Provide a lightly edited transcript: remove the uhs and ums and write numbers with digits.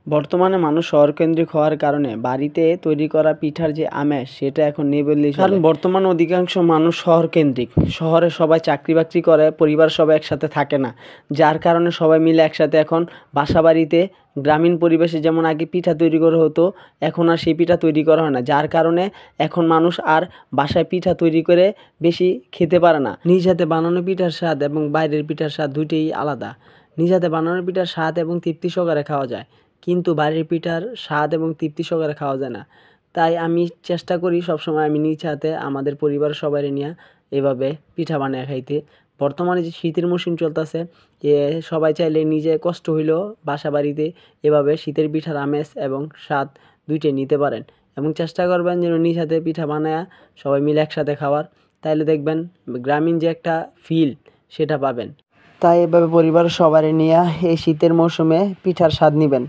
বর্তমানে মানুষ শহরকেন্দ্রিক হওয়ার কারণে বাড়িতে তৈরি করা পিঠার যে আমেজ সেটা এখন নেই বললেই চলে। কারণ বর্তমানে অধিকাংশ মানুষ শহরকেন্দ্রিক, শহরে সবাই চাকরি বাকরি করে, পরিবার সবাই একসাথে থাকে না, যার কারণে সবাই মিলে একসাথে এখন বাসা বাড়িতে গ্রামীণ পরিবেশে যেমন আগে পিঠা তৈরি করা হতো, এখন আর সেই পিঠা তৈরি করা হয় না, যার কারণে এখন মানুষ আর বাসায় পিঠা তৈরি করে বেশি খেতে পারে না। নিজ হাতে বানানো পিঠার স্বাদ এবং বাইরের পিঠার স্বাদ দুইটাই আলাদা। নিজ হাতে বানানো পিঠার স্বাদ এবং তৃপ্তি সহকারে খাওয়া যায়, কিন্তু বাড়ির পিঠার স্বাদ এবং তৃপ্তি সহকারে খাওয়া যায় না। তাই আমি চেষ্টা করি সবসময় আমি নিজ হাতে আমাদের পরিবার সবাই নিয়ে এভাবে পিঠা বানিয়ে খাইতে। বর্তমানে যে শীতের মৌসুম চলতেছে, সবাই চাইলে নিজে কষ্ট হইলেও বাসা বাড়িতে এভাবে শীতের পিঠার আমেজ এবং স্বাদ দুইটাই নিতে পারেন, এবং চেষ্টা করবেন যেন নিজ হাতে পিঠা বানায়া সবাই মিলে একসাথে খাওয়ার। তাইলে দেখবেন গ্রামীণ যে একটা ফিল সেটা পাবেন। তাই এভাবে পরিবারের সবাই নিয়ে এই শীতের মৌসুমে পিঠার স্বাদ নিবেন।